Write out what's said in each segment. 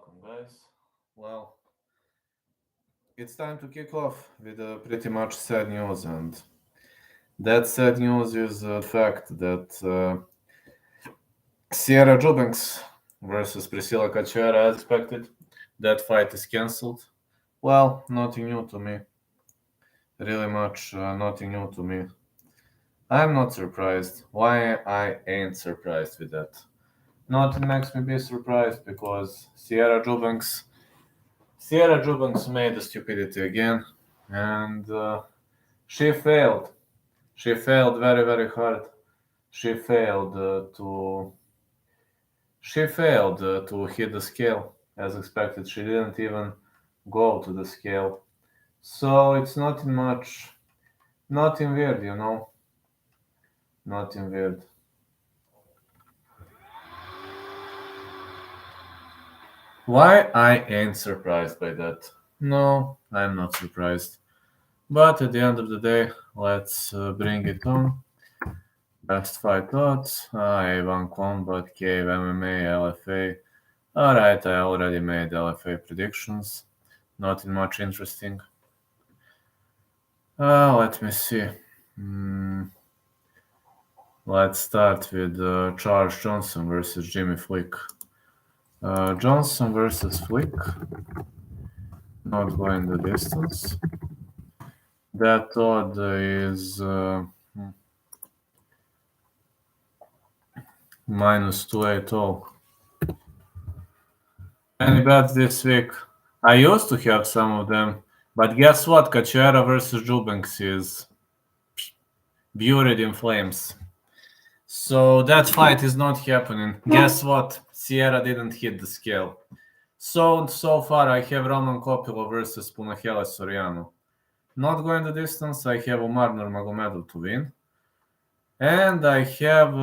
Welcome, guys. Well, it's time to kick off with pretty much sad news, and that sad news is the fact that Sierra Eubanks versus Priscilla Cachoeira, as expected, that fight is cancelled. Well, nothing new to me. Really much nothing new to me. I'm not surprised. Why I ain't surprised with that? Nothing makes me be surprised because Sierra Eubanks made a stupidity again, and she failed. She failed very, very hard. She failed to hit the scale as expected. She didn't even go to the scale. So it's nothing weird, nothing weird. Why I ain't surprised by that? No, I'm not surprised. But at the end of the day, let's bring it on. Best fight odds. I won combat, cave, MMA, LFA. Alright, I already made LFA predictions. Nothing much interesting. Let me see. Let's start with Charles Johnson versus Jimmy Flick. Johnson versus Flick. Not going the distance. That odd is minus 280. Any bets this week? I used to have some of them, but guess what? Cachoeira versus Eubanks is buried in flames. So that fight is not happening. Guess what? Sierra didn't hit the scale. So far I have Roman Kopilo versus Punahele Soriano. Not going the distance, I have Umar Nurmagomedov to win. And I have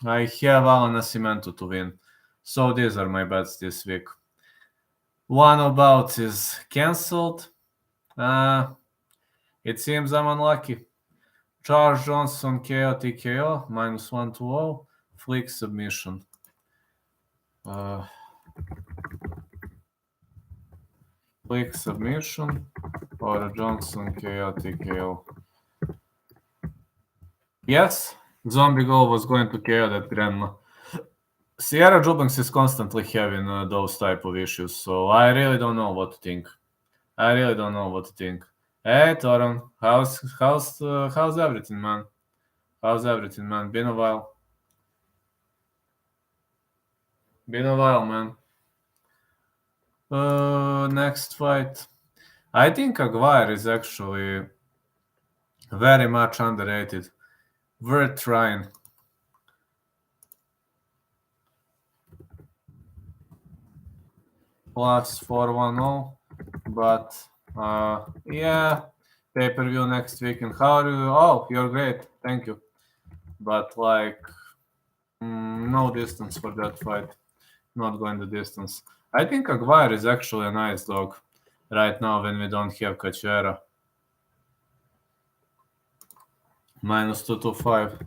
Alan Nascimento to win. So these are my bets this week. One about is cancelled. It seems I'm unlucky. Charles Johnson KO TKO minus 120. Flick submission. Flick submission or Johnson KO TKO. Yes, Zombie Goal was going to KO that grandma. Sierra Eubanks is constantly having those type of issues, so I really don't know what to think. Hey, Toron, how's everything, man? Been a while. Man. Next fight. I think Aguirre is actually very much underrated. Worth trying. Plus 410, but yeah, pay-per-view next weekend. How are you? Oh, you're great, thank you. But no distance for that fight. Not going the distance. I think Aguirre is actually a nice dog right now when we don't have Cachoeira. Minus 225.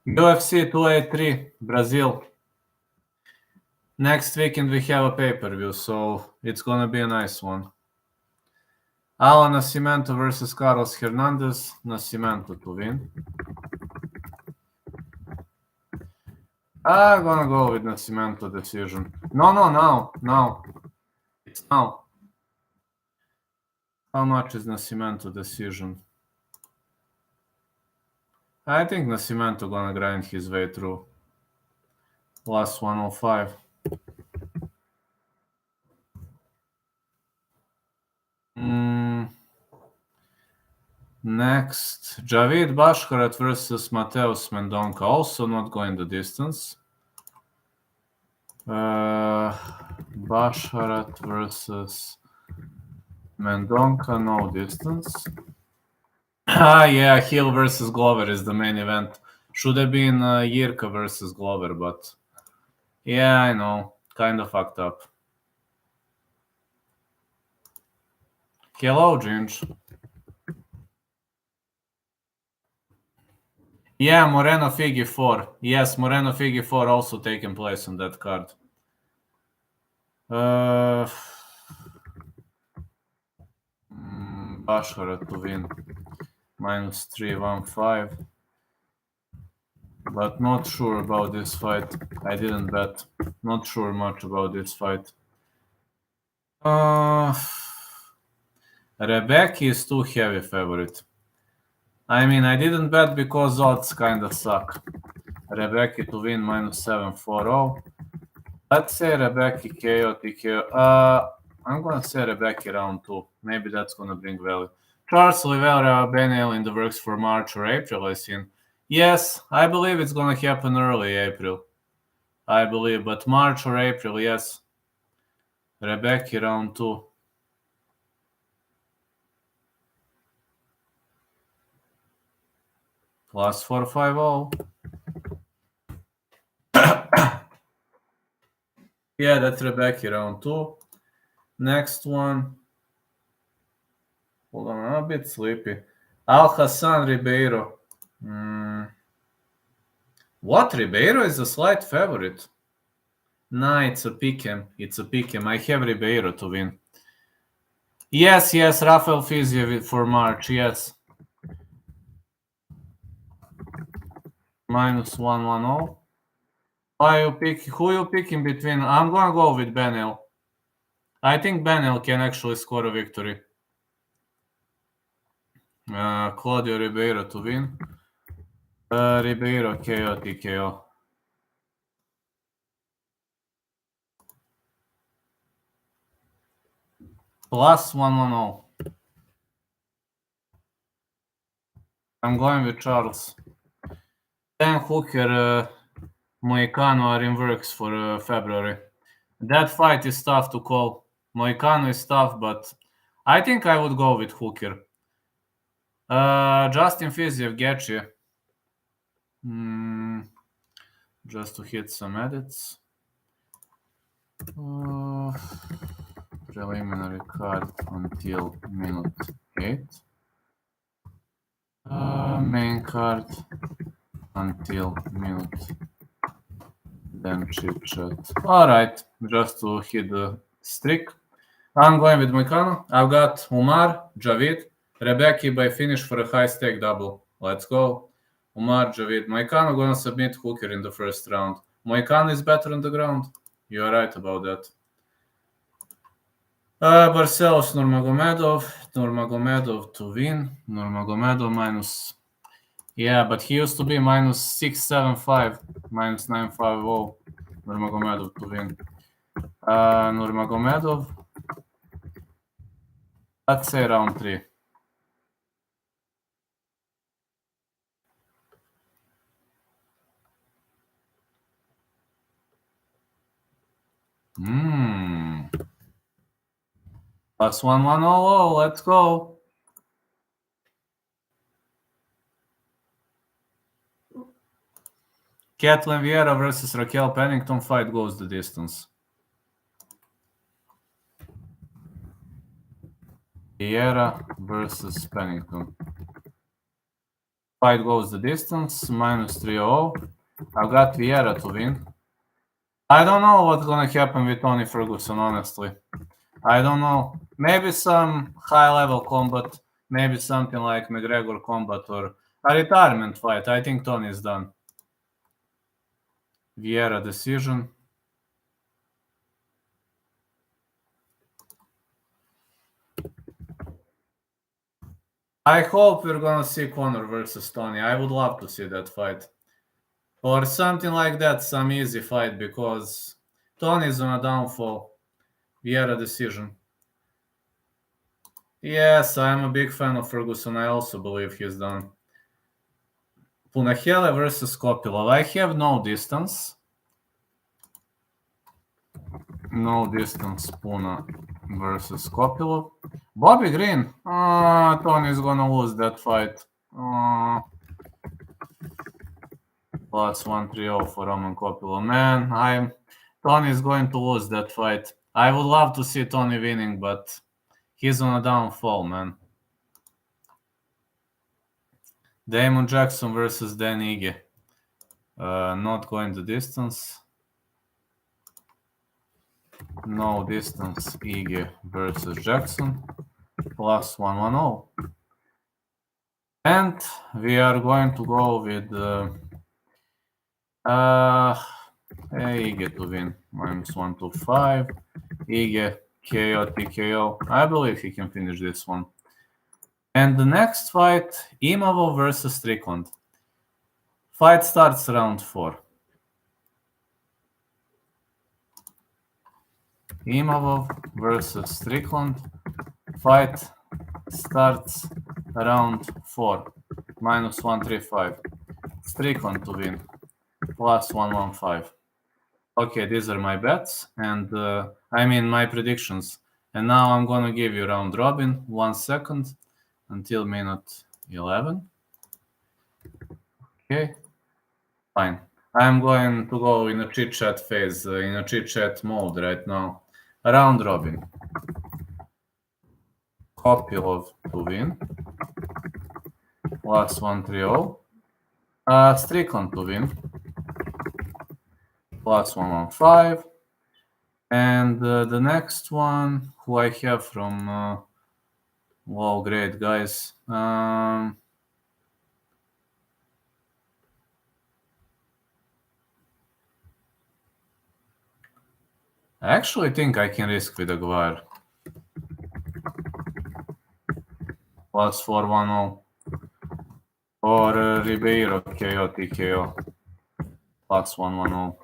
UFC 283, Brazil. Next weekend we have a pay-per-view, so it's gonna be a nice one. Alan Nascimento versus Carlos Hernandez. Nascimento to win. I'm gonna go with Nascimento decision. No. It's now. How much is Nascimento decision? I think Nascimento gonna grind his way through. Plus 105. Next, Javid Bashkarat versus Mateus Mendonca. Also not going the distance. Bashkarat versus Mendonca, no distance. Yeah, Hill versus Glover is the main event. Should have been Yirka versus Glover, but yeah, I know. Kind of fucked up. Hello, Ginge. Yeah, Moreno Figi 4. Yes, Moreno Figi 4 also taking place on that card. Bashara to win. -315. But not sure about this fight. I didn't bet. Not sure much about this fight. Rebecca is too heavy favorite. I mean, I didn't bet because odds kind of suck. Rebecca to win -740. Let's say Rebecca KO TKO. I'm gonna say Rebecca round 2. Maybe that's gonna bring value. Charles Oliveira Benel in the works for March or April, I seen. Yes, I believe it's gonna happen early April. I believe, but March or April, yes. Rebecca round 2. +450. Yeah, that's Rebecca round 2. Next one. Hold on, I'm a bit sleepy. Al Hassan Ribeiro. What? Ribeiro is a slight favorite. Nah, it's a pick'em. It's a pick'em. I have Ribeiro to win. Yes, Rafael Fiziev for March, yes. -110. Who you pick in between? I'm gonna go with Benel. I think Benel can actually score a victory. Claudio Ribeiro to win. Ribeiro KO TKO. +110. I'm going with Charles. Dan Hooker, Moicano are in works for February. That fight is tough to call. Moicano is tough, but I think I would go with Hooker. Justin Fiziev, Gaethje. Just to hit some edits. Preliminary card until minute 8. Main card until minute. Then chit chat. Alright, just to hit the streak. I'm going with Moicano. I've got Umar, Javid, Rebecca by finish for a high stake double. Let's go. Umar, Javid. Moicano gonna submit Hooker in the first round. Moicano is better on the ground. You are right about that. Barcelos, Nurmagomedov. Nurmagomedov to win. Nurmagomedov minus... Yeah, but he used to be -675, -950. Nurmagomedov to win. Nurmagomedov. Let's say round 3. +1100. Let's go. Kathleen Vieira versus Raquel Pennington. Fight goes the distance. Vieira versus Pennington. Fight goes the distance. -300. I've got Vieira to win. I don't know what's gonna happen with Tony Ferguson, honestly. I don't know. Maybe some high-level combat. Maybe something like McGregor combat or a retirement fight. I think Tony is done. Vieira decision. I hope we're gonna see Conor versus Tony. I would love to see that fight. Or something like that, some easy fight, because Tony's on a downfall. Vieira decision. Yes, I'm a big fan of Ferguson. I also believe he's done. Punahele versus Kopilov. I have no distance. No distance, Puna versus Kopilov. Bobby Green. Tony's gonna lose that fight. +130 for Roman Kopilov. Man, Tony's going to lose that fight. I would love to see Tony winning, but he's on a downfall, man. Damon Jackson versus Dan Ige. Not going the distance. no distance Ige versus Jackson plus 110. And we are going to go with Ige to win minus 125. Ige KO TKO. I believe he can finish this one. And the next fight, Imavov versus Strickland. Fight starts round 4. Imavov versus Strickland. Fight starts round 4. Minus 135. Strickland to win. Plus 115. Okay, these are my bets and my predictions. And now I'm gonna give you round robin. 1 second until minute 11. Okay, fine. I'm going to go in a chit chat phase, in a chit chat mode right now. Round robin. Kopilov to win. Plus 130. Strickland to win. Plus 115. And the next one, who I have from wow, great guys. I actually think I can risk with Aguirre. Plus 410. Or Ribeiro KO TKO. Plus 110.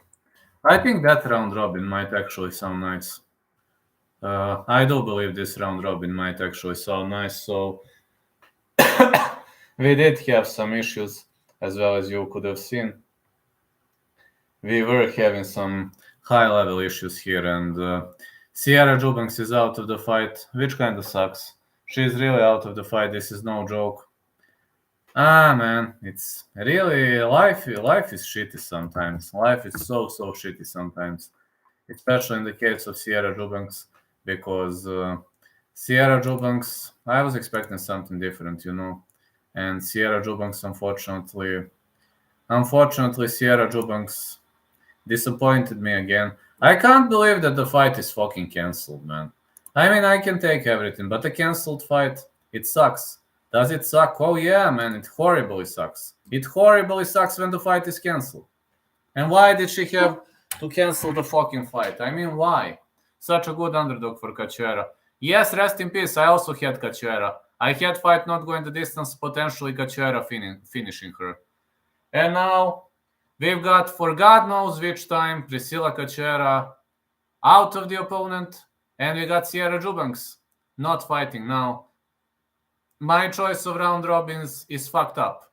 I think that round robin might actually sound nice. I do believe this round robin might actually sound nice. So we did have some issues, as well as you could have seen. We were having some high-level issues here, and Sierra Eubanks is out of the fight, which kind of sucks. She's really out of the fight. This is no joke. Man, it's really life is shitty sometimes. Life is so shitty sometimes, especially in the case of Sierra Eubanks, because Sierra Eubanks, I was expecting something different, and Sierra Eubanks, unfortunately, Sierra Eubanks disappointed me again. I can't believe that the fight is fucking cancelled, man. I mean, I can take everything, but a cancelled fight, it sucks. Does it suck? Oh yeah, man, it horribly sucks. It horribly sucks when the fight is cancelled. And why did she have to cancel the fucking fight? I mean, why? Such a good underdog for Cachoeira. Yes, rest in peace, I also had Cachoeira. I had fight not going the distance, potentially Cachoeira finishing her. And now we've got, for God knows which time, Priscilla Cachoeira out of the opponent, and we got Sierra Eubanks not fighting now. My choice of round robins is fucked up.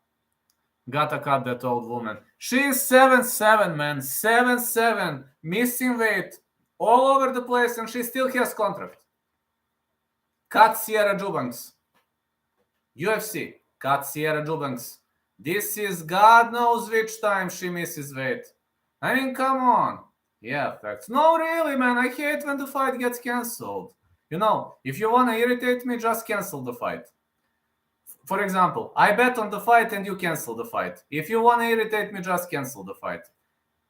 Gotta cut that old woman. She is 7'7", man. 7'7", missing weight all over the place, and she still has contract. Cut Sierra Eubanks. UFC, cut Sierra Eubanks. This is God knows which time she misses weight. I mean, come on. Yeah, facts. No, really, man. I hate when the fight gets cancelled. If you want to irritate me, just cancel the fight. For example, I bet on the fight and you cancel the fight. If you want to irritate me, just cancel the fight.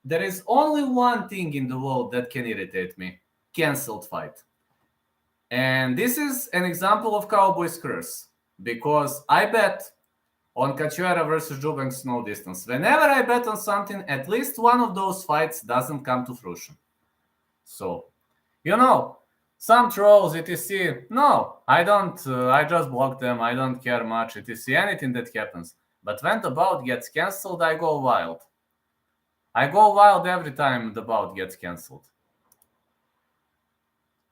There is only one thing in the world that can irritate me. Cancelled fight. And this is an example of Cowboy's curse. Because I bet on Cachoeira versus Eubanks no distance. Whenever I bet on something, at least one of those fights doesn't come to fruition. So, some trolls, etc. No, I don't. I just block them. I don't care much, etc. Anything that happens. But when the bout gets cancelled, I go wild. I go wild every time the bout gets cancelled.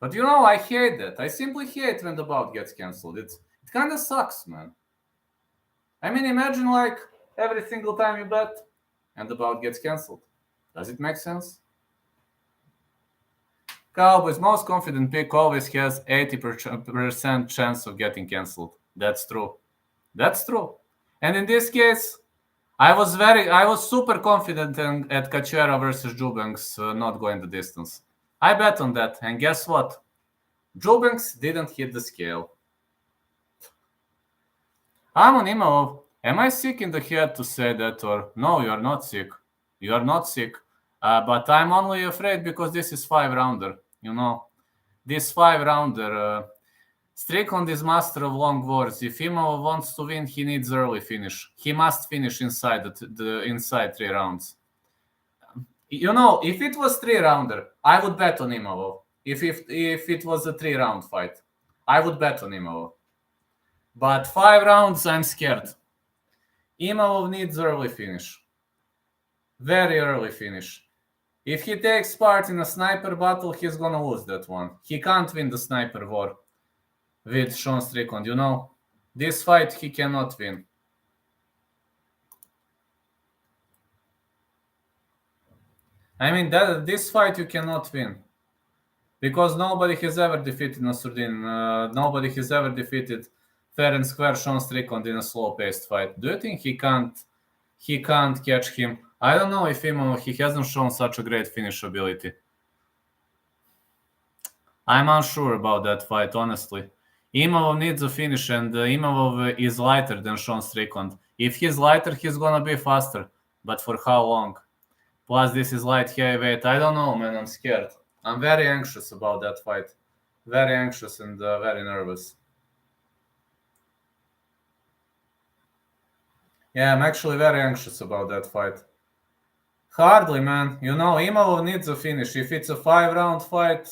But I hate that. I simply hate when the bout gets cancelled. It kind of sucks, man. I mean, imagine like every single time you bet and the bout gets cancelled. Does it make sense? Cowboys' most confident pick always has 80% chance of getting cancelled. That's true. That's true. And in this case, I was super confident at Cachoeira versus Eubanks not going the distance. I bet on that, and guess what? Eubanks didn't hit the scale. I'm on Imavov. Am I sick in the head to say that, or no? You are not sick. You are not sick. But I'm only afraid because this is 5-rounder. This 5-rounder, Strickland is master of long wars. If Imavov wants to win, he needs early finish. He must finish inside the inside 3 rounds. If it was 3-rounder, I would bet on Imavov. If it was a 3-round fight, I would bet on Imavov. But 5 rounds, I'm scared. Imavov needs early finish. Very early finish. If he takes part in a sniper battle, he's gonna lose that one. He can't win the sniper war with Sean Strickland, This fight he cannot win. I mean, this fight you cannot win. Because nobody has ever defeated Nasruddin. Nobody has ever defeated fair and square Sean Strickland in a slow-paced fight. Do you think he can't catch him? I don't know if he hasn't shown such a great finish ability. I'm unsure about that fight, honestly. Imavov needs a finish, and Imavov is lighter than Sean Strickland. If he's lighter, he's gonna be faster. But for how long? Plus, this is light heavyweight. I don't know, man. I'm scared. I'm very anxious about that fight. Very anxious and very nervous. Yeah, I'm actually very anxious about that fight. Hardly, man. Imavov needs a finish. If it's a 5-round fight,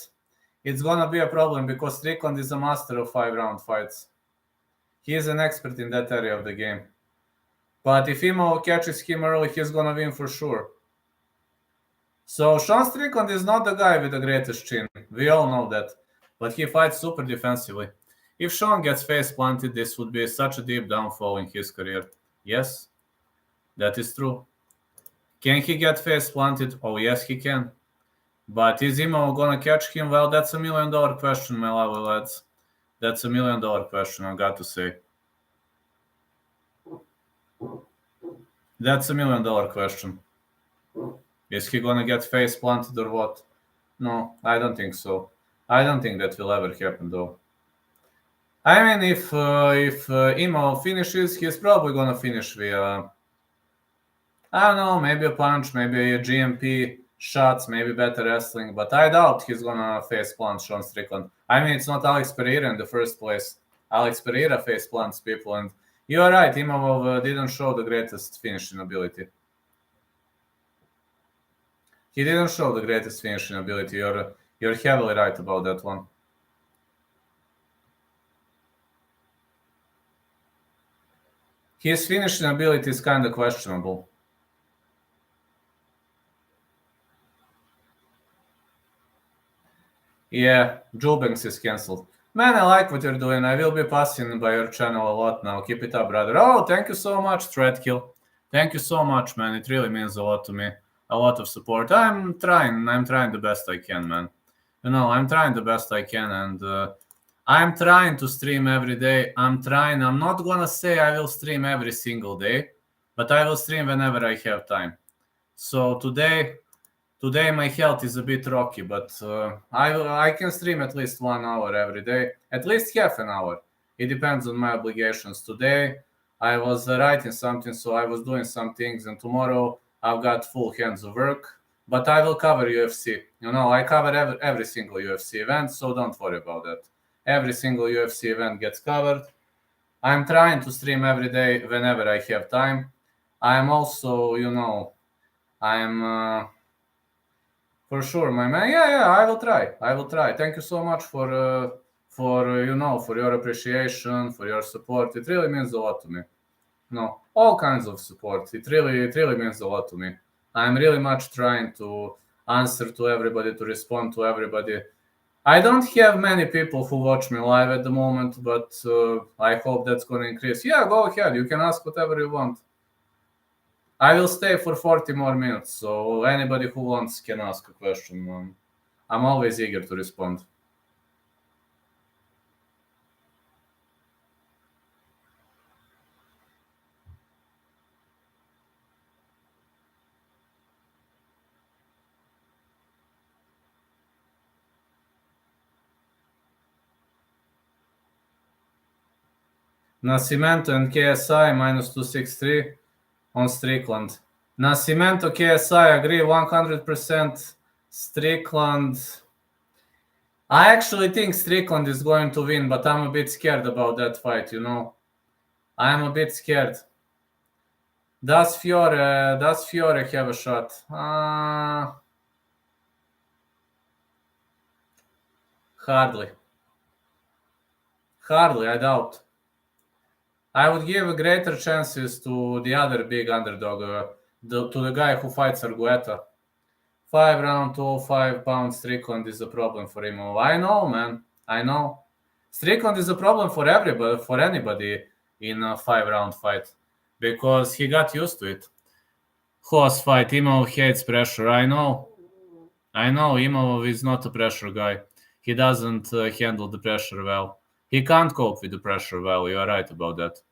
it's gonna be a problem because Strickland is a master of 5-round fights. He is an expert in that area of the game. But if Imavov catches him early, he's gonna win for sure. So Sean Strickland is not the guy with the greatest chin. We all know that. But he fights super defensively. If Sean gets face planted, this would be such a deep downfall in his career. Yes, that is true. Can he get face planted? Oh, yes, he can. But is Imavov gonna catch him? Well, that's $1 million question, my lovely lads. That's $1 million question, I've got to say. That's $1 million question. Is he gonna get face planted or what? No, I don't think so. I don't think that will ever happen, though. I mean, if Imavov finishes, he's probably gonna finish via, I don't know, maybe a punch, maybe a GMP shots, maybe better wrestling, but I doubt he's gonna face plant Sean Strickland. I mean, it's not Alex Pereira in the first place. Alex Pereira face plants people, and you're right, Imavov didn't show the greatest finishing ability. He didn't show the greatest finishing ability. You're heavily right about that one. His finishing ability is kind of questionable. Yeah, Eubanks is cancelled. Man, I like what you're doing. I will be passing by your channel a lot now. Keep it up, brother. Oh, thank you so much, Threadkill. Thank you so much, man. It really means a lot to me. A lot of support. I'm trying the best I can, man. I'm trying the best I can, and I'm trying to stream every day. I'm not gonna say I will stream every single day, but I will stream whenever I have time. So today my health is a bit rocky, but I can stream at least 1 hour every day, at least half an hour. It depends on my obligations. Today I was writing something, so I was doing some things, and tomorrow I've got full hands of work, but I will cover UFC. I cover every single UFC event, so don't worry about that. Every single UFC event gets covered. I'm trying to stream every day whenever I have time. I'm also, I'm for sure, my man. Yeah, I will try. Thank you so much for your appreciation, for your support. It really means a lot to me. All kinds of support. It really means a lot to me. I'm really much trying to answer to everybody, to respond to everybody. I don't have many people who watch me live at the moment, but I hope that's going to increase. Yeah, go ahead. You can ask whatever you want. I will stay for 40 more minutes, so anybody who wants can ask a question. I'm always eager to respond. Nascimento and KSI minus 263 on Strickland. Nascimento, KSI, agree 100%. Strickland, I actually think Strickland is going to win, but I'm a bit scared about that fight, you know. I am a bit scared. Does Fiore have a shot? Hardly. Hardly, I doubt. I would give greater chances to the other big underdog, to the guy who fights Argueta. 5-round, 205-pound Strickland is a problem for him. I know, man. I know. Strickland is a problem for everybody, for anybody in a 5-round fight, because he got used to it. Horse fight, Imavov hates pressure. I know. Imavov is not a pressure guy. He doesn't handle the pressure well. He can't cope with the pressure well. You are right about that.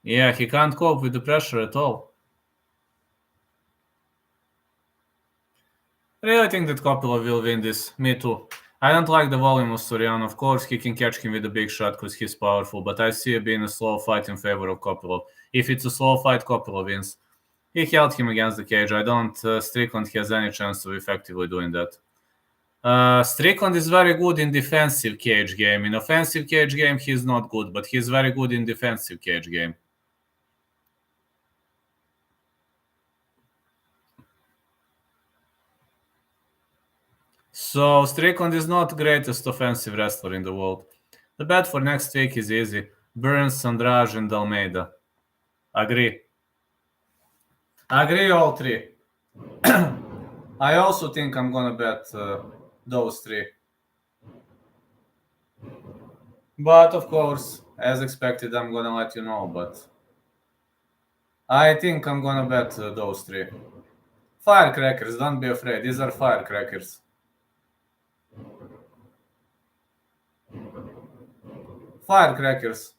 Yeah, he can't cope with the pressure at all. I really think that Kopilov will win this. Me too. I don't like the volume of Soriano. Of course, he can catch him with a big shot because he's powerful, but I see it being a slow fight in favor of Kopilov. If it's a slow fight, Kopilov wins. He held him against the cage. I don't. Strickland has any chance of effectively doing that. Strickland is very good in defensive cage game. In offensive cage game, he's not good, but he's very good in defensive cage game. So Strickland is not the greatest offensive wrestler in the world. The bet for next week is easy. Burns, Andrade, and Almeida. Agree. Agree all three. I also think I'm gonna bet those three. But of course, as expected, I'm gonna let you know. But I think I'm gonna bet those three. Firecrackers, don't be afraid. These are firecrackers. Firecrackers.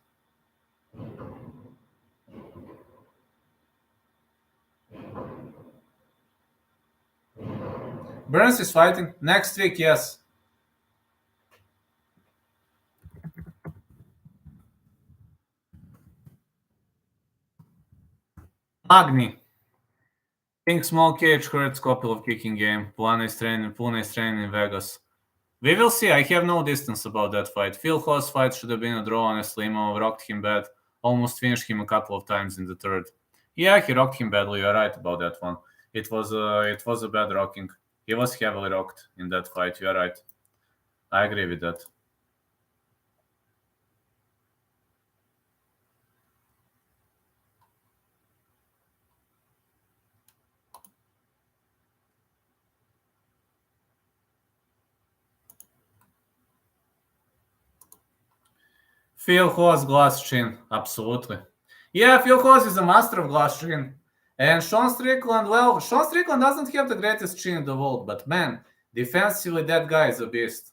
Burns is fighting next week, yes. Agni. Think small cage hurts Kopilov kicking game. Pune is training in Vegas. We will see. I have no distance about that fight. Phil Hoss fight should have been a draw, honestly. Imavov rocked him bad. Almost finished him a couple of times in the third. Yeah, he rocked him badly. You're right about that one. It was a bad rocking. He was heavily rocked in that fight. You're right. I agree with that. Phil Hoss, glass chin. Absolutely. Yeah, Phil Hoss is a master of glass chin. And Sean Strickland, well, Sean Strickland doesn't have the greatest chin in the world, but man, defensively, that guy is a beast.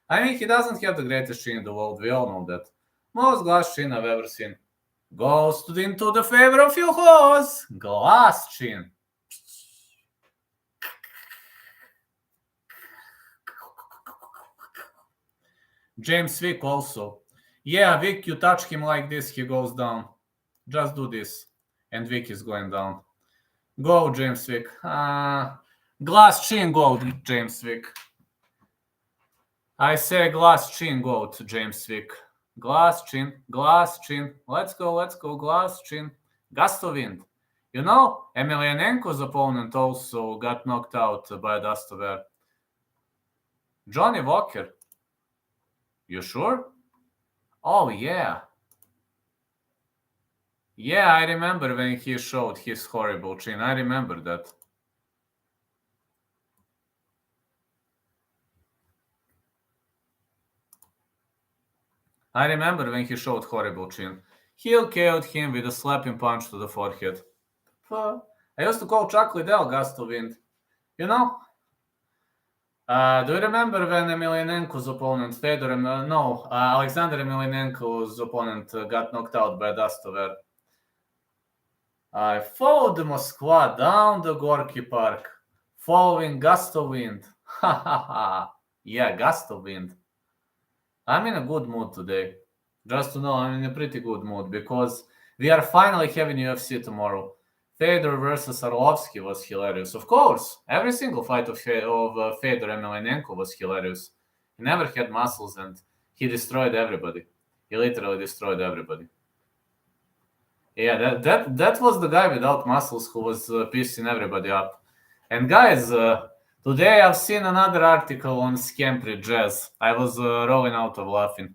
I mean, he doesn't have the greatest chin in the world. We all know that. Most glass chin I've ever seen. Goes into the favor of Phil Hoss. Glass chin. James Vick also. Yeah, Vick, you touch him like this, he goes down. Just do this. And Vick is going down. Go, James Vick. Glass chin goat, James Vick. I say glass chin goat, James Vick. Glass chin. Let's go, glass chin. Gust of wind. You know, Emelianenko's opponent also got knocked out by Dustover. Johnny Walker. You sure? Oh, yeah. Yeah, I remember when he showed his horrible chin. I remember that. I remember when he showed horrible chin. Heel KO'd him with a slapping punch to the forehead. I used to call Chuck Liddell Gust of Wind. You know? Do you remember when Emelianenko's opponent, Alexander Emelianenko's opponent got knocked out by Dustover? I followed the Moskva down the Gorky Park, following Gust of Wind. Ha ha ha. Yeah, Gust of Wind. I'm in a good mood today. Just to know, I'm in a pretty good mood because we are finally having UFC tomorrow. Fedor versus Arlovsky was hilarious. Of course, every single fight of Fedor Emelianenko was hilarious. He never had muscles and he destroyed everybody. He literally destroyed everybody. Yeah, that was the guy without muscles who was pissing everybody up. And guys, today I've seen another article on Scampri Jazz. I was rolling out of laughing.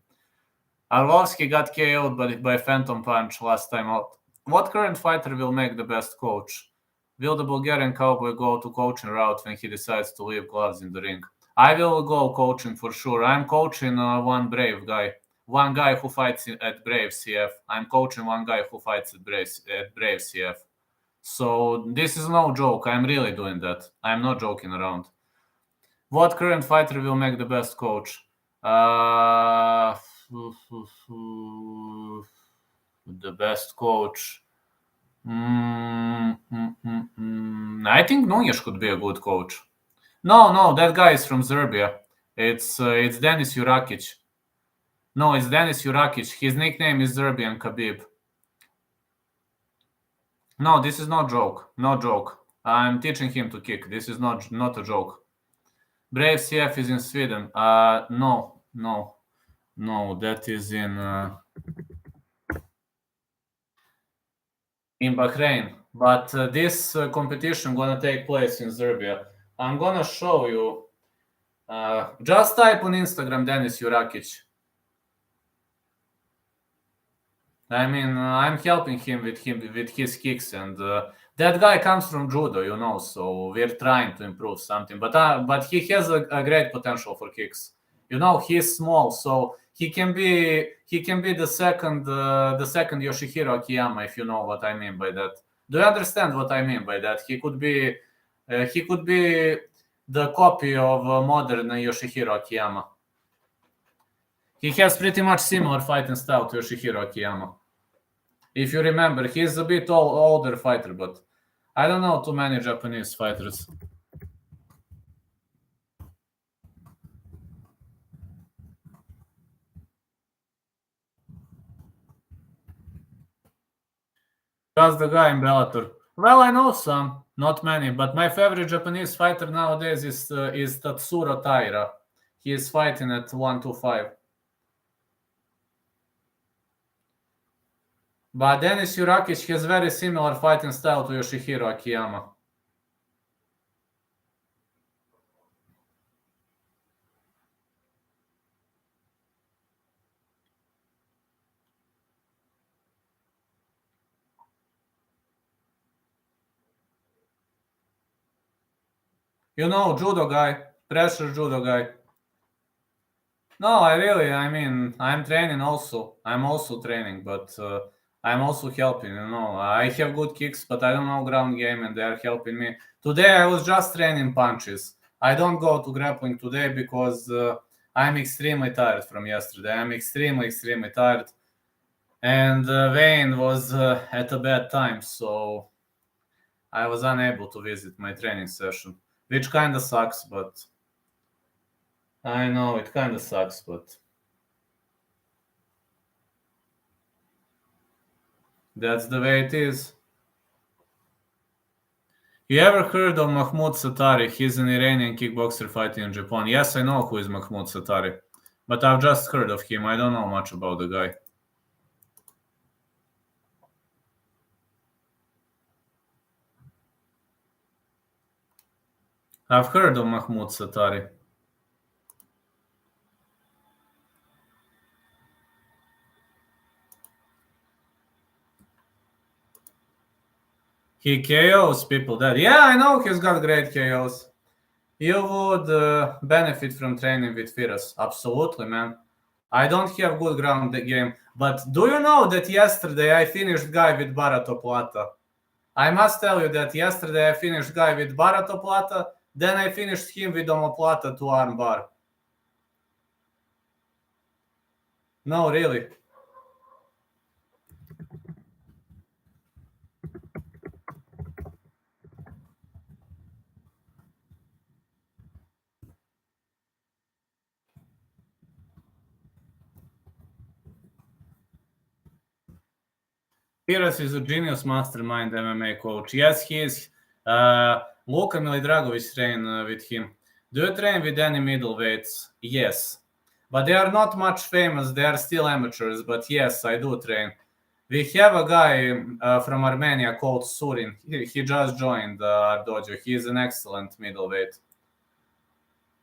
Arlovsky got KO'd by Phantom Punch last time out. What current fighter will make the best coach? Will the Bulgarian cowboy go to coaching route when he decides to leave gloves in the ring? I will go coaching for sure. I'm coaching one brave guy. One guy who fights at Brave CF. I'm coaching one guy who fights at Brave CF. So this is no joke. I'm really doing that. I'm not joking around. What current fighter will make the best coach? The best coach. I think Nunez could be a good coach. No, that guy is from Serbia. It's Denis Jurakic. No, it's Denis Jurakic. His nickname is Serbian Khabib. No, this is not joke. No joke. I'm teaching him to kick. This is not a joke. Brave CF is in Sweden. No, that is in Bahrain. But this competition gonna take place in Serbia. I'm gonna show you. Just type on Instagram Denis Jurakic. I mean, I'm helping him with his kicks, and that guy comes from judo, so we're trying to improve something. But he has a great potential for kicks. He's small, so he can be the second Yoshihiro Akiyama, if you know what I mean by that. Do you understand what I mean by that? He could be the copy of modern Yoshihiro Akiyama. He has pretty much similar fighting style to Yoshihiro Akiyama. If you remember, he's a bit older fighter, but I don't know too many Japanese fighters. Just the guy in Bellator. Well, I know some, not many, but my favorite Japanese fighter nowadays is Tatsuro Taira. He is fighting at 125. But Denis Jurakic has very similar fighting style to Yoshihiro Akiyama. Judo guy, pressure judo guy. No, I'm training also. I'm also training, but I'm also helping, I have good kicks, but I don't know ground game, and they're helping me. Today I was just training punches. I don't go to grappling today because I'm extremely tired from yesterday. I'm extremely, extremely tired. And Wayne was at a bad time, so I was unable to visit my training session, which kind of sucks, but I know it kind of sucks, but that's the way it is. You ever heard of Mahmoud Satari? He's an Iranian kickboxer fighting in Japan. Yes, I know who is Mahmoud Satari, but I've just heard of him. I don't know much about the guy. I've heard of Mahmoud Satari. He KOs people dead. Yeah, I know he's got great KOs. You would benefit from training with Firas. Absolutely, man. I don't have good ground game, but do you know that yesterday I finished guy with Barato Plata? I must tell you that yesterday I finished guy with Barato Plata, then I finished him with omoplata to arm bar. No, really. Piras is a genius mastermind MMA coach. Yes, he is. Luka Milidragovic train with him. Do you train with any middleweights? Yes. But they are not much famous. They are still amateurs. But yes, I do train. We have a guy from Armenia called Surin. He just joined our dojo. He is an excellent middleweight.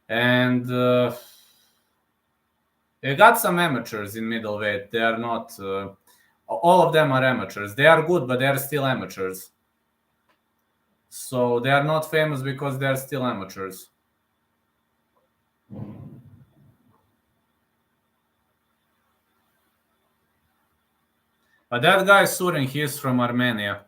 And we got some amateurs in middleweight. They are not... all of them are amateurs. They are good, but they are still amateurs. So they are not famous because they are still amateurs. But that guy Surin, he is from Armenia.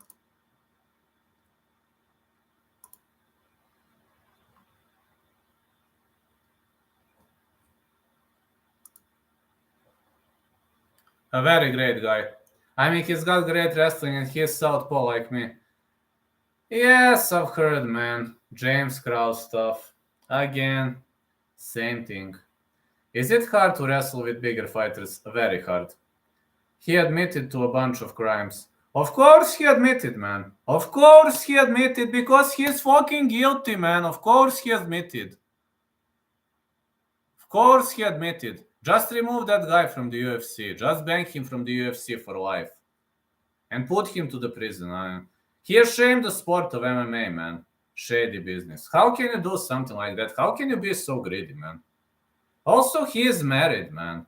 A very great guy. I mean, he's got great wrestling and he's southpaw like me. Yes, I've heard, man. James Krause stuff. Again, same thing. Is it hard to wrestle with bigger fighters? Very hard. He admitted to a bunch of crimes. Of course he admitted, man. Of course he admitted because he's fucking guilty, man. Of course he admitted. Of course he admitted. Just remove that guy from the UFC. Just ban him from the UFC for life. And put him to the prison. He ashamed the sport of MMA, man. Shady business. How can you do something like that? How can you be so greedy, man? Also, he is married, man.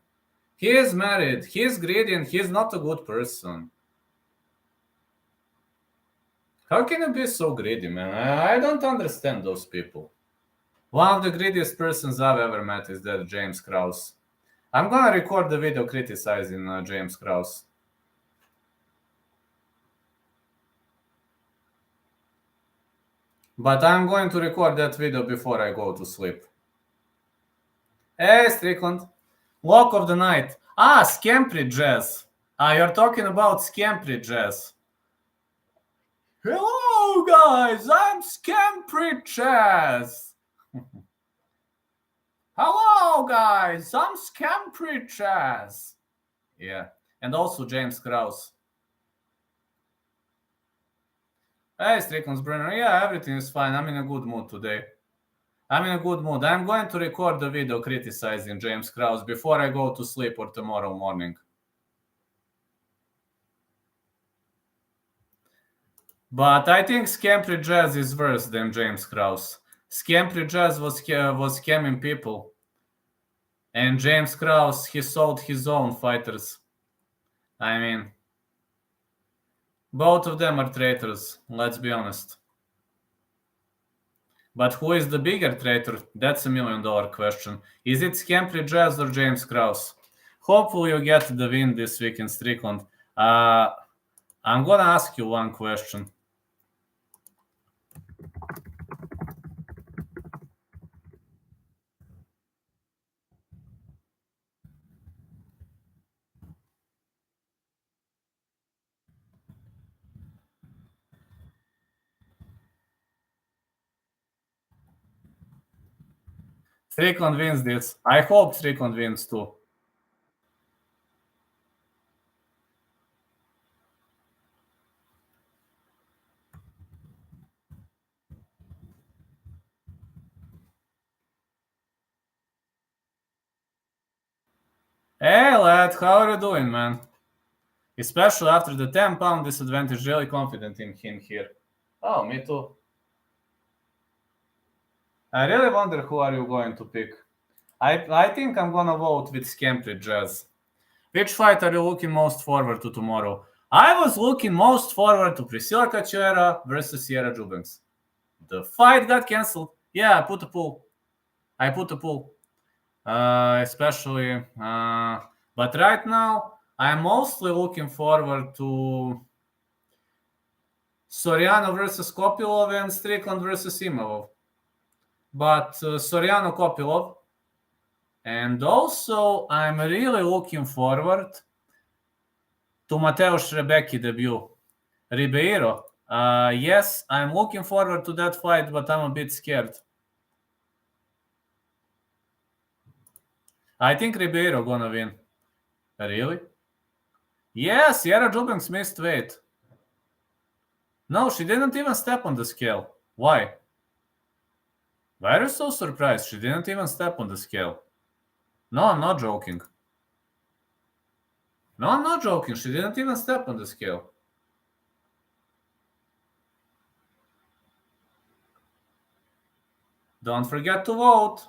He is married. He is greedy and he is not a good person. How can you be so greedy, man? I don't understand those people. One of the greediest persons I've ever met is that James Krause. I'm gonna record the video criticizing James Krause. But I'm going to record that video before I go to sleep. Hey, Strickland. Lock of the night. Scampri Jazz. You're talking about Scampri Jazz. Hello, guys. I'm Scampri Jazz. Hello, guys. I'm Scampri Jazz. Yeah. And also James Krause. Hey, Strickland's Brenner. Yeah, everything is fine. I'm in a good mood today. I'm in a good mood. I'm going to record the video criticizing James Krause before I go to sleep or tomorrow morning. But I think Scampri Jazz is worse than James Krause. Scampri Jazz was scamming people. And James Krause, he sold his own fighters. I mean, both of them are traitors, let's be honest. But who is the bigger traitor? That's $1 million question. Is it Scampri Jazz or James Krause? Hopefully you get the win this week in Strickland. I'm gonna ask you one question. Strickland wins this. I hope Strickland wins too. Hey lad, how are you doing, man? Especially after the 10-pound disadvantage, really confident in him here. Oh, me too. I really wonder who are you going to pick. I think I'm gonna vote with Scampri Jazz. Which fight are you looking most forward to tomorrow? I was looking most forward to Priscilla Cachoeira versus Sierra Eubanks. The fight got cancelled. Yeah, I put a pool. Especially. But right now, I'm mostly looking forward to Soriano versus Kopilov and Strickland versus Imavov. But Soriano Kopilov. And also, I'm really looking forward to Mateusz Rebecki debut. Ribeiro. Yes, I'm looking forward to that fight, but I'm a bit scared. I think Ribeiro gonna win. Really? Yes, Sierra Eubanks missed weight. No, she didn't even step on the scale. Why? Why are you so surprised? She didn't even step on the scale. No, I'm not joking. No, I'm not joking. She didn't even step on the scale. Don't forget to vote.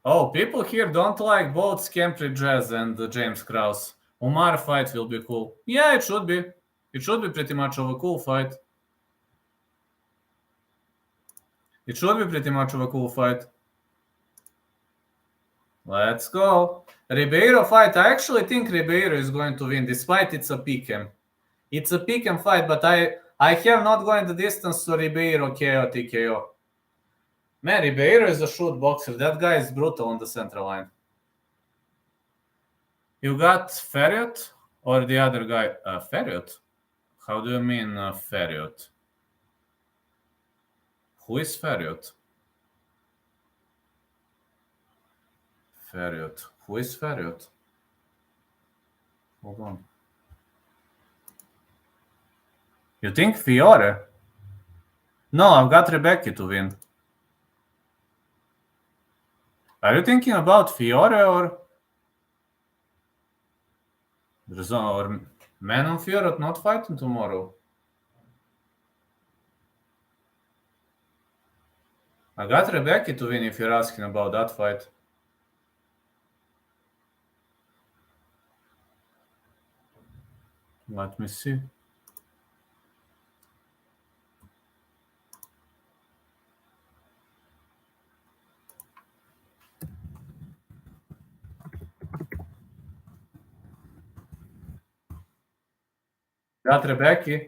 Oh, people here don't like both Skempry Jazz and James Krause. Umar fight will be cool. Yeah, it should be. It should be pretty much of a cool fight. It should be pretty much of a cool fight. Let's go. Ribeiro fight. I actually think Ribeiro is going to win, despite it's a pick'em. It's a pick'em fight, but I have not going the distance to Ribeiro KO TKO. Man, Ribeiro is a shoot boxer. That guy is brutal on the center line. You got Ferriot or the other guy? Ferriot? How do you mean Ferriot? Who is Ferriot? Ferriot. Who is Ferriot? Hold on. You think Fiore? No, I've got Rebecca to win. Are you thinking about Fiore or Manon Fiore not fighting tomorrow? I got Rebecca to win if you're asking about that fight. Let me see. Got Rebecca.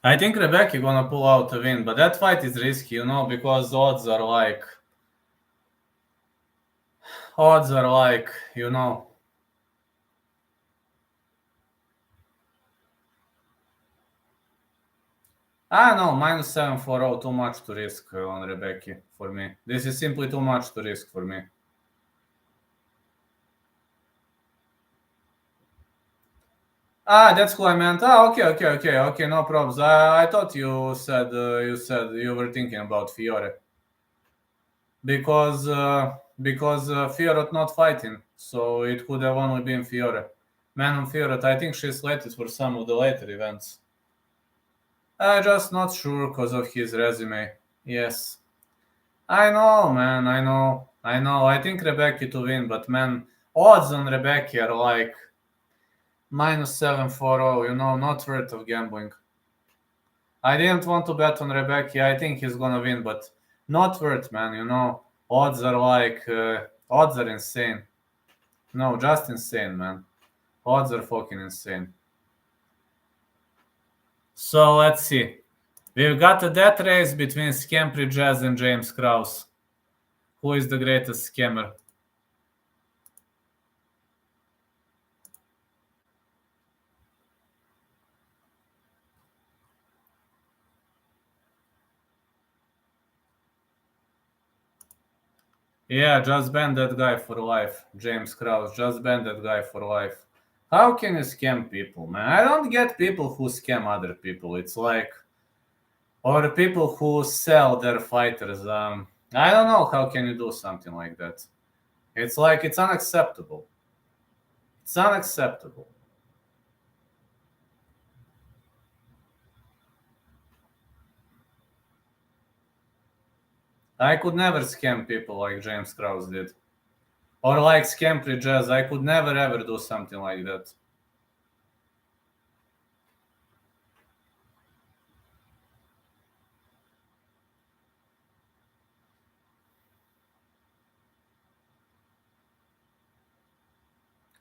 I think Rebecca gonna pull out a win, but that fight is risky, because odds are like, I don't know, -740, too much to risk on Rebecca for me. This is simply too much to risk for me. That's who I meant. Okay, no problems. I thought you said you were thinking about Fiore because Fiore not fighting, so it could have only been Fiore. Man on Fiore, I think she's slated for some of the later events. I'm just not sure because of his resume. Yes, I know, man. I know. I think Rebecca to win, but man, odds on Rebecca are like -740. Not worth of gambling. I didn't want to bet on Rebecca. I think he's gonna win, but not worth, man. Odds are odds are insane. No, just insane, man. Odds are fucking insane. So let's see. We've got a death race between Skempry Jazz and James Krause. Who is the greatest scammer? Yeah, just ban that guy for life. James Krause, just ban that guy for life. How can you scam people, man? I don't get people who scam other people. It's like, or people who sell their fighters. I don't know how can you do something like that. It's like, it's unacceptable. It's unacceptable. I could never scam people like James Krause did. Or like Skempry Jazz. I could never ever do something like that.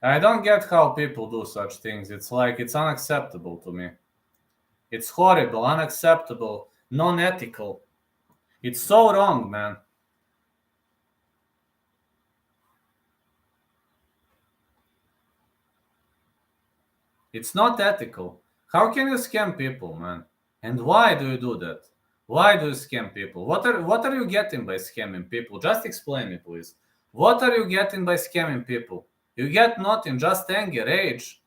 I don't get how people do such things. It's like, it's unacceptable to me. It's horrible, unacceptable, non-ethical. It's so wrong, man. It's not ethical. How can you scam people, man? And why do you do that? Why do you scam people? What are you getting by scamming people? Just explain me, please. What are you getting by scamming people? You get nothing, just anger, rage.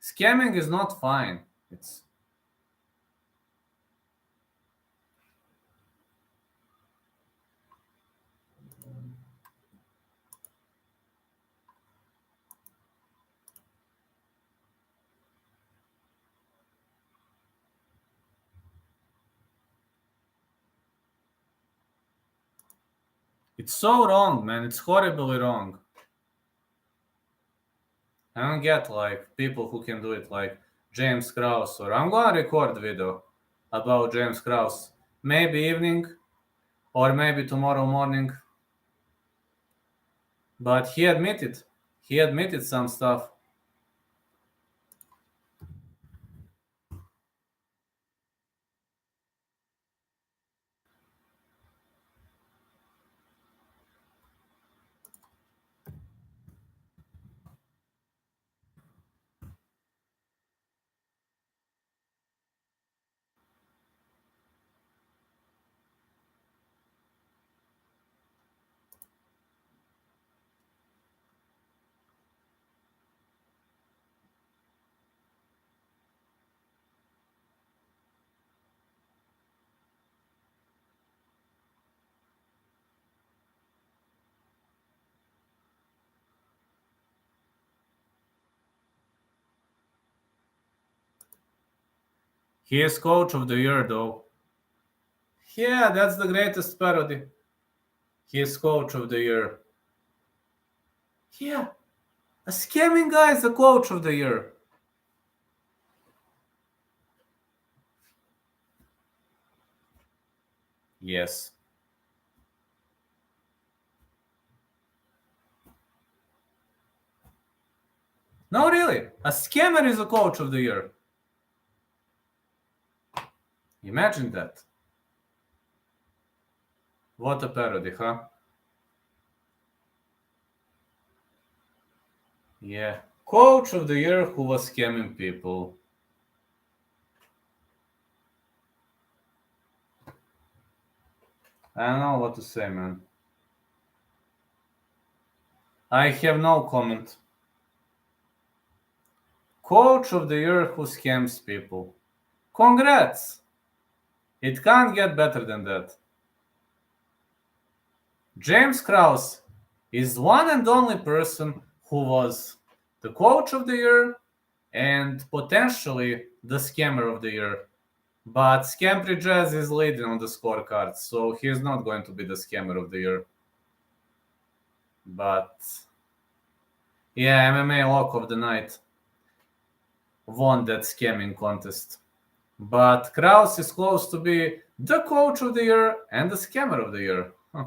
Scamming is not fine. It's so wrong, man. It's horribly wrong. I don't get like people who can do it like James Krause, or I'm gonna record video about James Krause. Maybe evening or maybe tomorrow morning. But he admitted some stuff. He is coach of the year though. Yeah, that's the greatest parody. He is coach of the year. Yeah, a scamming guy is the coach of the year. Yes. No, really. A scammer is a coach of the year. Imagine that. What a parody, huh? Yeah. Coach of the year who was scamming people. I don't know what to say, man. I have no comment. Coach of the year who scams people. Congrats! It can't get better than that. James Krause is one and only person who was the coach of the year and potentially the scammer of the year. But Scampy Jazz is leading on the scorecard, so he's not going to be the scammer of the year. But yeah, MMA Lock of the Night won that scamming contest. But Krause is close to be the coach of the year and the scammer of the year. Huh.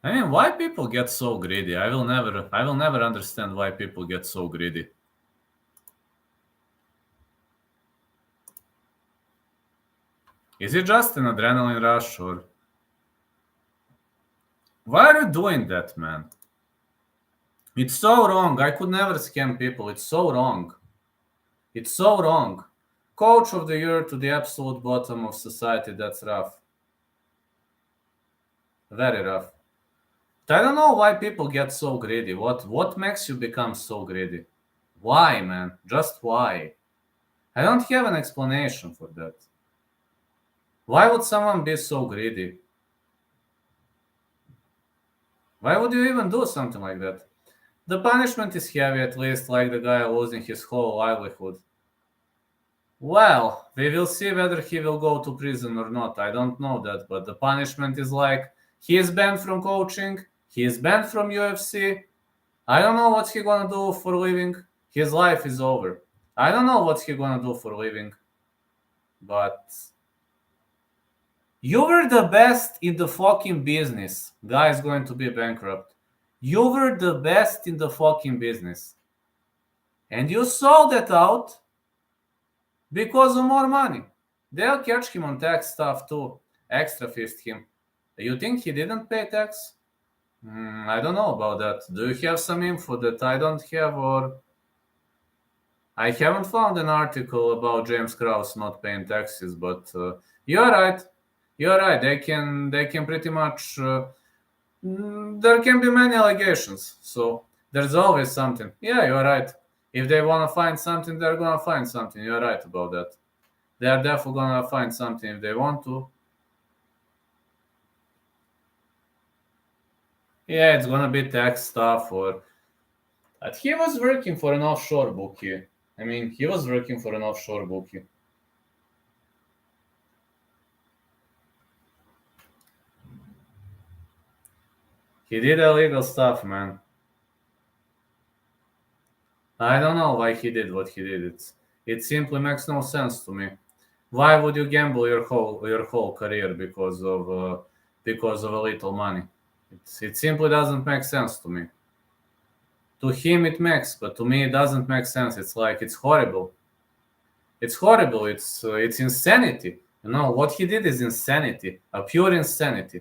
I mean, why people get so greedy? I will never understand why people get so greedy. Is it just an adrenaline rush, or why are you doing that, man? It's so wrong. I could never scam people. It's so wrong. It's so wrong. Coach of the year to the absolute bottom of society. That's rough. Very rough. I don't know why people get so greedy. What makes you become so greedy? Why, man? Just why? I don't have an explanation for that. Why would someone be so greedy? Why would you even do something like that? The punishment is heavy, at least, like the guy losing his whole livelihood. Well, we will see whether he will go to prison or not. I don't know that, but the punishment is like he is banned from coaching, he is banned from UFC. I don't know what he gonna do for living. His life is over. I don't know what he gonna do for living. But you were the best in the fucking business. Guy is going to be bankrupt. You were the best in the fucking business. And you sold that out because of more money. They'll catch him on tax stuff too. Extra fist him. You think he didn't pay tax? I don't know about that. Do you have some info that I don't have, or I haven't found an article about James Krause not paying taxes? But you're right. You're right. They can pretty much. There can be many allegations, so there's always something. Yeah, you're right. If they want to find something, they're gonna find something. You're right about that. They are definitely gonna find something if they want to. Yeah, it's gonna be tax stuff or. But he was working for an offshore bookie. I mean, he was working for an offshore bookie. He did illegal stuff, man. I don't know why he did what he did. It simply makes no sense to me. Why would you gamble your whole career because of a little money? It simply doesn't make sense to me. To him it makes, but to me it doesn't make sense. It's like it's horrible. It's horrible. It's insanity. You know what he did is insanity, a pure insanity.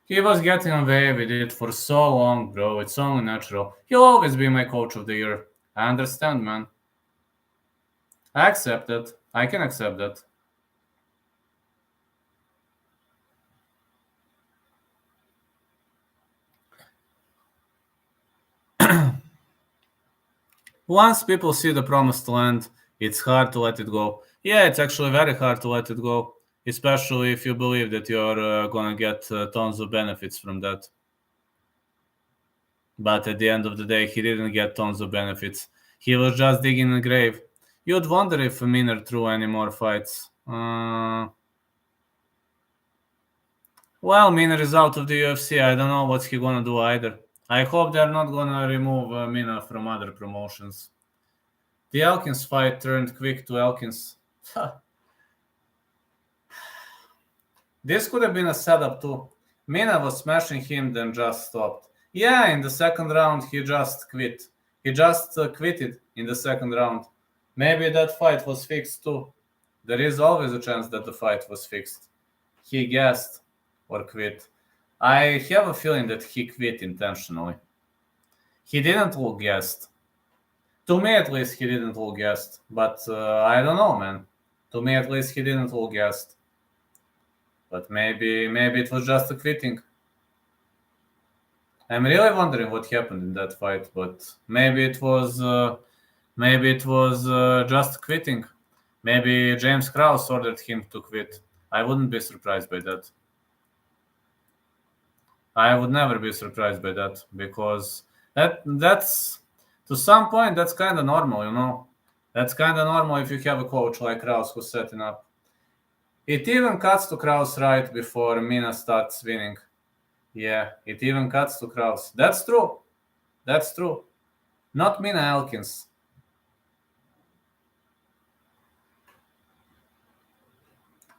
He was getting away with it for so long, bro. It's only natural. He'll always be my coach of the year. I understand, man. I accept it. I can accept that. Once people see the promised land, it's hard to let it go. Yeah, it's actually very hard to let it go, especially if you believe that you're gonna get tons of benefits from that. But at the end of the day, he didn't get tons of benefits. He was just digging a grave. You'd wonder if Miner threw any more fights. Well, Miner is out of the UFC. I don't know what he gonna do either. I hope they're not gonna remove Mina from other promotions. The Elkins fight turned quick to Elkins. This could have been a setup too. Mina was smashing him, then just stopped. Yeah, in the second round, he just quit. He just quitted in the second round. Maybe that fight was fixed too. There is always a chance that the fight was fixed. He guessed or quit. I have a feeling that he quit intentionally. He didn't look gassed. To me, at least, he didn't look gassed. But I don't know, man. To me, at least, he didn't look gassed. But maybe it was just a quitting. I'm really wondering what happened in that fight, but maybe it was just quitting. Maybe James Krause ordered him to quit. I wouldn't be surprised by that. I would never be surprised by that because that's to some point that's kind of normal, you know. That's kind of normal if you have a coach like Krause who's setting up. It even cuts to Krause right before Mina starts winning. Yeah, it even cuts to Krause. That's true. That's true. Not Mina Elkins.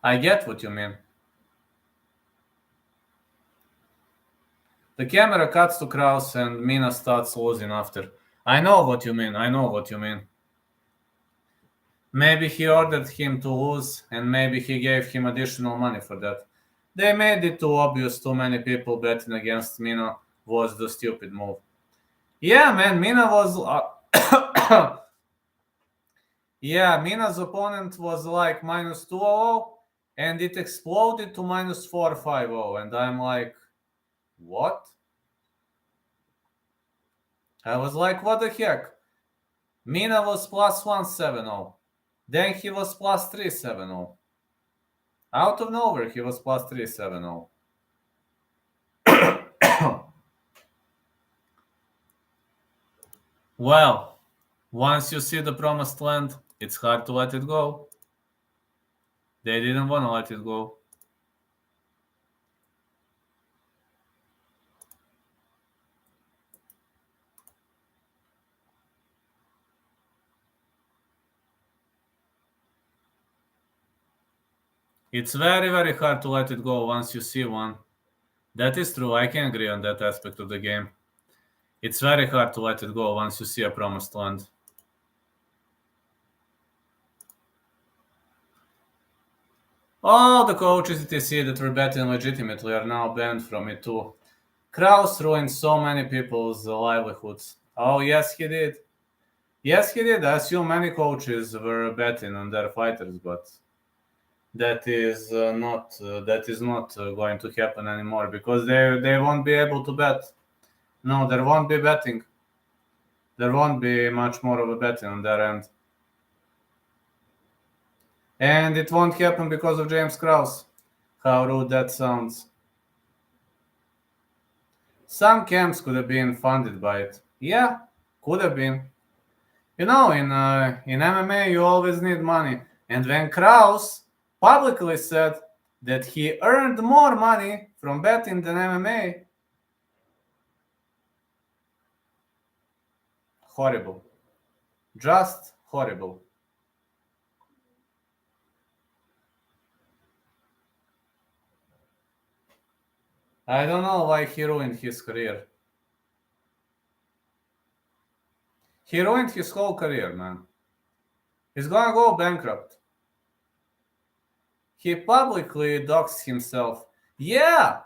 I get what you mean. The camera cuts to Krause and Mina starts losing after. I know what you mean. I know what you mean. Maybe he ordered him to lose and maybe he gave him additional money for that. They made it too obvious. Too many people betting against Mina was the stupid move. Yeah, man, Mina was. Yeah, Mina's opponent was like minus 200 and it exploded to minus 450. And I'm like, what? I was like, what the heck? Mina was plus 170. Then he was plus 370. Out of nowhere, he was plus 370. Well, once you see the promised land, it's hard to let it go. They didn't want to let it go. It's very, very hard to let it go once you see one. That is true. I can agree on that aspect of the game. It's very hard to let it go once you see a promised land. All the coaches etc. that were betting legitimately are now banned from it too. Kraus ruined so many people's livelihoods. Oh, yes, he did. Yes, he did. I assume many coaches were betting on their fighters, but that is not going to happen anymore because they won't be able to bet. No, there won't be betting. There won't be much more of a betting on their end. And it won't happen because of James Krause. How rude that sounds. Some camps could have been funded by it. Yeah, could have been. You know, in MMA, you always need money. And when Krause publicly said that he earned more money from betting than MMA, horrible. Just horrible. I don't know why he ruined his career. He ruined his whole career, man. He's gonna go bankrupt. He publicly doxed himself. Yeah,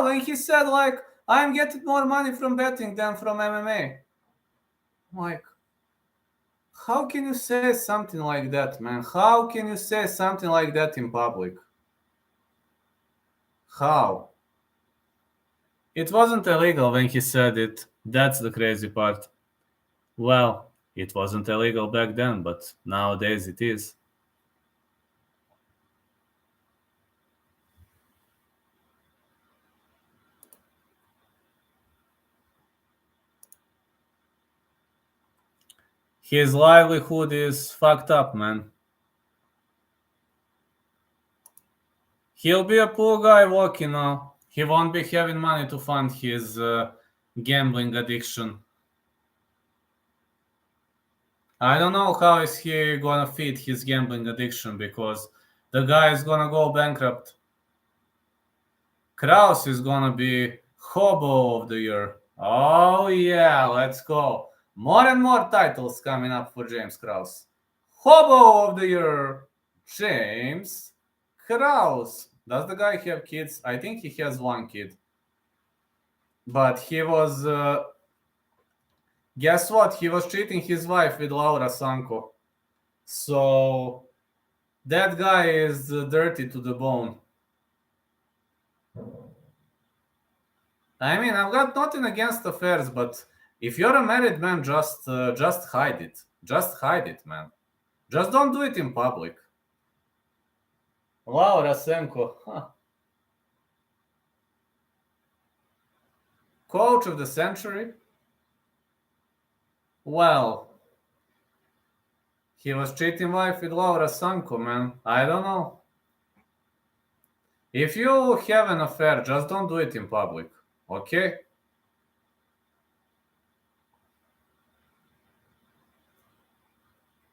when he said, like, I'm getting more money from betting than from MMA. Like, how can you say something like that, man? How can you say something like that in public? How? It wasn't illegal when he said it. That's the crazy part. Well, it wasn't illegal back then, but nowadays it is. His livelihood is fucked up, man. He'll be a poor guy walking now. He won't be having money to fund his gambling addiction. I don't know how is he gonna feed his gambling addiction because the guy is gonna go bankrupt. Kraus is gonna be Hobo of the Year. Oh yeah, let's go. More and more titles coming up for James Kraus. Hobo of the Year, James Kraus. Does the guy have kids? I think he has one kid. But he was, guess what? He was cheating his wife with Laura Sanko. So that guy is dirty to the bone. I mean, I've got nothing against affairs, but if you're a married man, just hide it. Just hide it, man. Just don't do it in public. Laura Senko, huh. Coach of the century? Well, he was cheating wife with Laura Sanko, man. I don't know. If you have an affair, just don't do it in public, okay?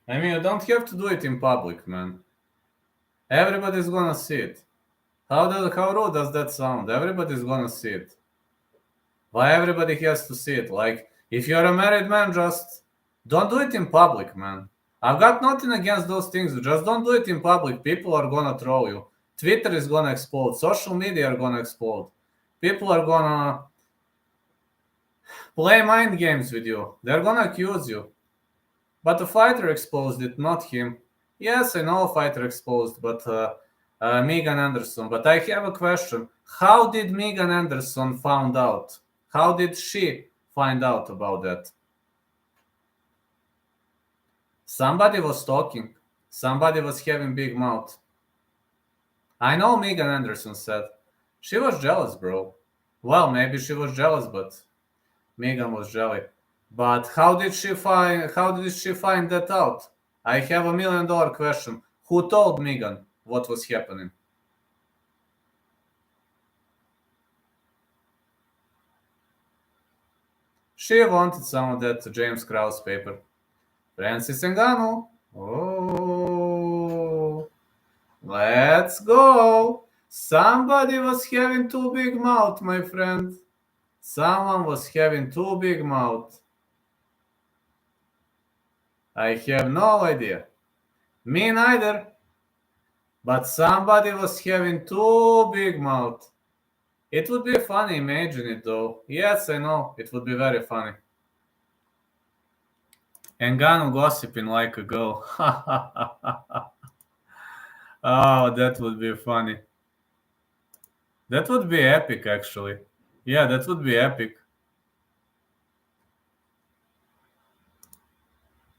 I mean, you don't have to do it in public, man. Everybody's gonna see it. How rude does that sound? Everybody's gonna see it. Why everybody has to see it? Like, if you're a married man, just don't do it in public, man. I've got nothing against those things. Just don't do it in public. People are gonna troll you. Twitter is gonna explode. Social media are gonna explode. People are gonna play mind games with you. They're gonna accuse you. But the fighter exposed it, not him. Yes, I know a fighter exposed, but Megan Anderson. But I have a question. How did Megan Anderson found out? How did she find out about that? Somebody was talking. Somebody was having big mouth. I know Megan Anderson said. She was jealous, bro. Well, maybe she was jealous, but Megan was jelly. But how did she find that out? I have $1 million question. Who told Megan what was happening? She wanted some of that James Krause paper. Francis Ngannou. Oh. Let's go. Somebody was having too big mouth, my friend. Someone was having too big mouth. I have no idea. Me neither. But somebody was having too big mouth. It would be funny, imagine it though. Yes, I know, it would be very funny. Ngannou gossiping like a girl. Oh, that would be funny. That would be epic, actually. Yeah, that would be epic.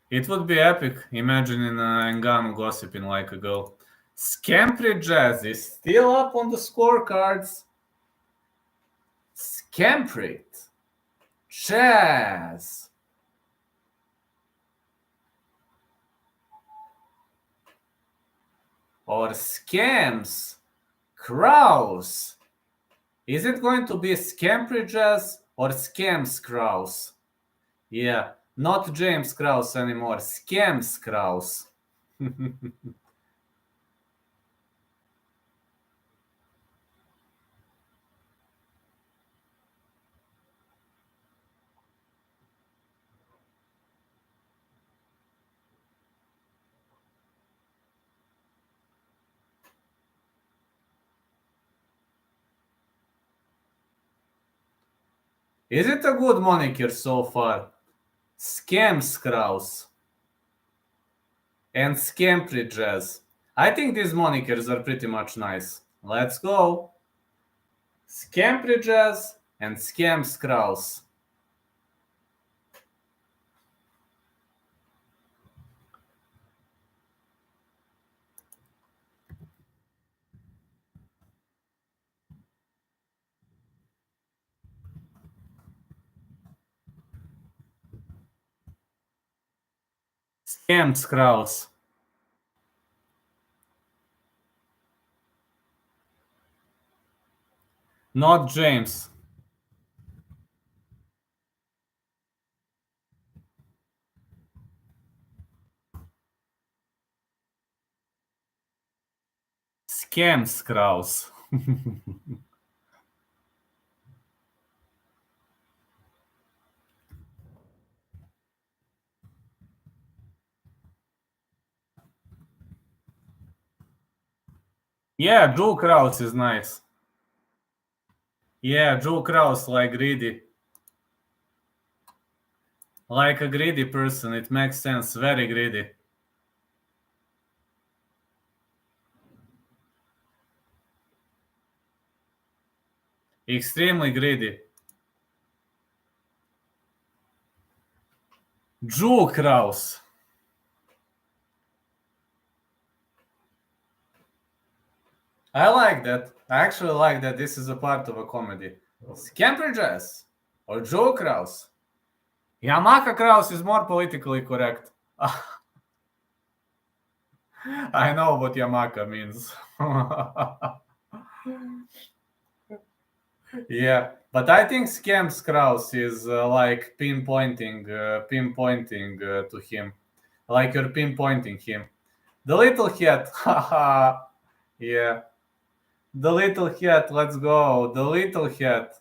It would be epic, imagining Ngannou gossiping like a girl. Scampri Jazz is still up on the scorecards. Scampri Jazz. Or Scams Kraus. Is it going to be Scampri Jazz or Scams Kraus? Yeah, not James Kraus anymore. Scams Kraus. Is it a good moniker so far? Scams Kraus and Scampri Jazz. I think these monikers are pretty much nice. Let's go. Scampri Jazz and Scams Kraus. Scams Kraus. Not James. Scams Kraus. Yeah, Drew Kraus is nice. Yeah, Drew Kraus like greedy. Like a greedy person, it makes sense. Very greedy. Extremely greedy. Drew Kraus. I like that. I actually like that this is a part of a comedy. Scamper Jazz or Joe Kraus. Yamaka Kraus is more politically correct. I know what Yamaka means. Yeah, but I think Scams Kraus is like pinpointing to him, like you're pinpointing him. The little hat, haha, yeah. The little hat, let's go. The little hat.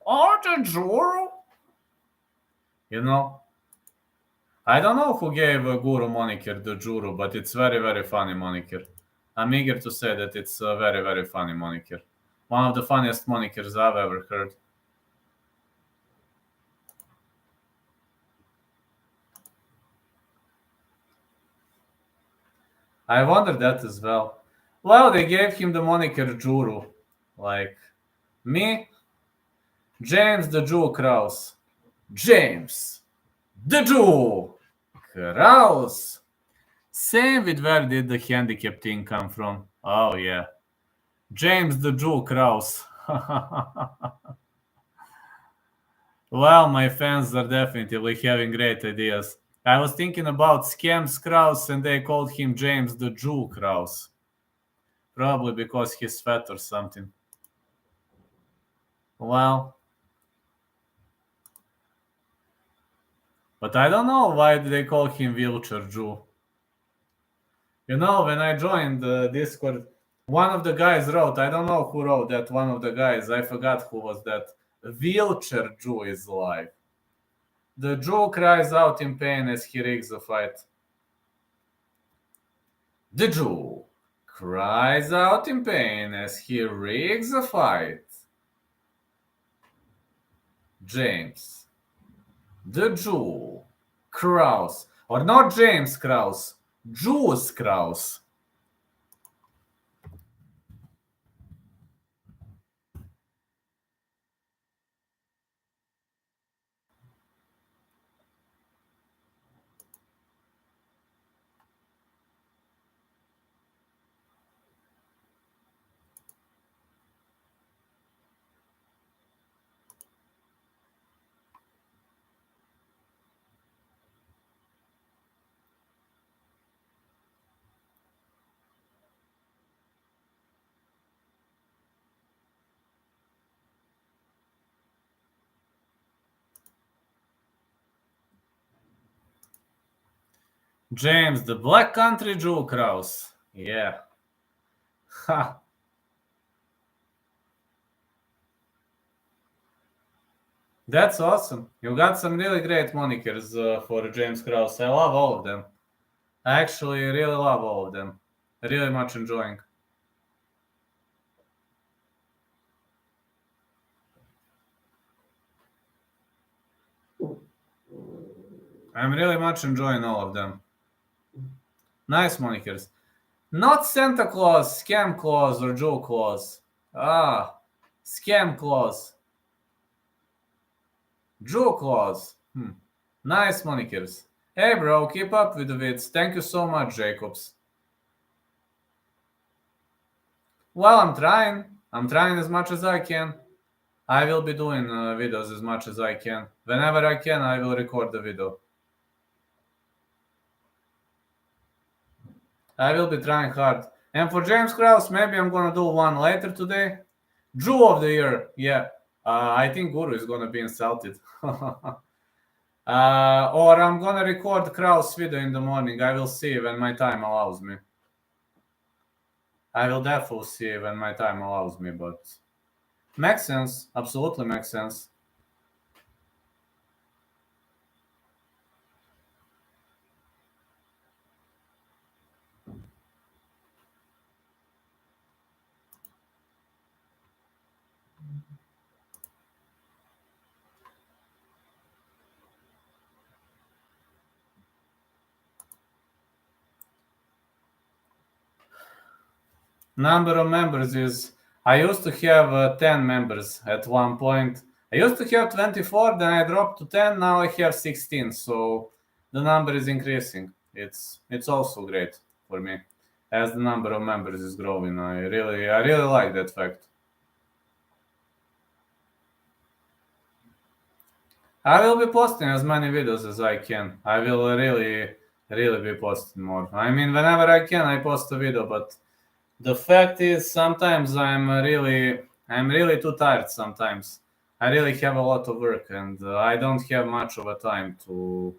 Oh, the Juro? You know, I don't know who gave a Guru moniker the Juru, but it's very, very funny moniker. I'm eager to say that it's a very, very funny moniker. One of the funniest monikers I've ever heard. I wonder that as well. Well, they gave him the moniker Juru. Like, me, James the Jew Kraus. James the Jew Kraus. Same with where did the handicap thing come from? Oh, yeah. James the Jew Kraus. Well, my fans are definitely having great ideas. I was thinking about Scams Kraus and they called him James the Jew Kraus. Probably because he's fat or something. Well, but I don't know why they call him Wheelchair Jew. You know, when I joined the Discord, one of the guys wrote, I don't know who wrote that, one of the guys, I forgot who was that. Wheelchair Jew is alive. The Jew cries out in pain as he rigs the fight. The Jew cries out in pain as he rigs the fight. James. The Jew. Kraus. Or not James Kraus. Juice Kraus. James, the Black Country Jew Kraus. Yeah. Ha. That's awesome. You got some really great monikers for James Kraus. I love all of them. I actually really love all of them. Really much enjoying. I'm really much enjoying all of them. Nice monikers. Not Santa Claus, Scam Claus, or Joe Claus. Ah, Scam Claus. Joe Claus. Nice monikers. Hey bro, keep up with the vids. Thank you so much, Jacobs. Well, I'm trying. I'm trying as much as I can. I will be doing videos as much as I can. Whenever I can, I will record the video. I will be trying hard. And for James Kraus, maybe I'm gonna do one later today. Jew of the year, yeah. I think Guru is gonna be insulted. Or I'm gonna record Kraus video in the morning. I will see when my time allows me. I will definitely see when my time allows me, but makes sense. Absolutely makes sense. Number of members is, I used to have 10 members at one point. I used to have 24, then I dropped to 10, now I have 16, so the number is increasing. It's also great for me as the number of members is growing. I really like that fact. I will be posting as many videos as I can. I will really be posting more. I mean, whenever I can, I post a video, but the fact is, sometimes I'm really too tired sometimes. I really have a lot of work, and I don't have much of a time to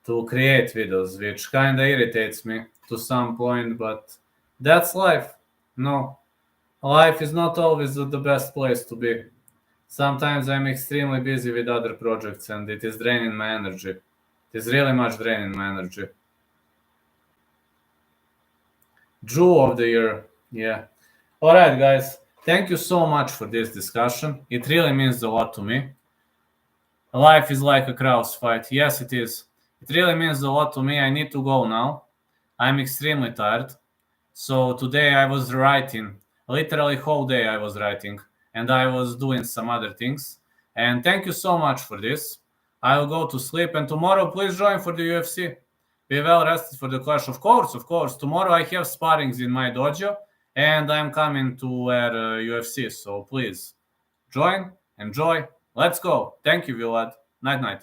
create videos, which kind of irritates me to some point, but that's life. No, life is not always the best place to be. Sometimes I'm extremely busy with other projects, and it is draining my energy. It is really much draining my energy. Jew of the year. Yeah. All right, guys. Thank you so much for this discussion. It really means a lot to me. Life is like a Kraus fight. Yes, it is. It really means a lot to me. I need to go now. I'm extremely tired. So today I was writing. Literally whole day I was writing. And I was doing some other things. And thank you so much for this. I will go to sleep. And tomorrow, please join for the UFC. Be well rested for the clash. Of course. Tomorrow I have sparrings in my dojo, and I'm coming to wear UFC. So please join, enjoy. Let's go. Thank you, Vlad. Night.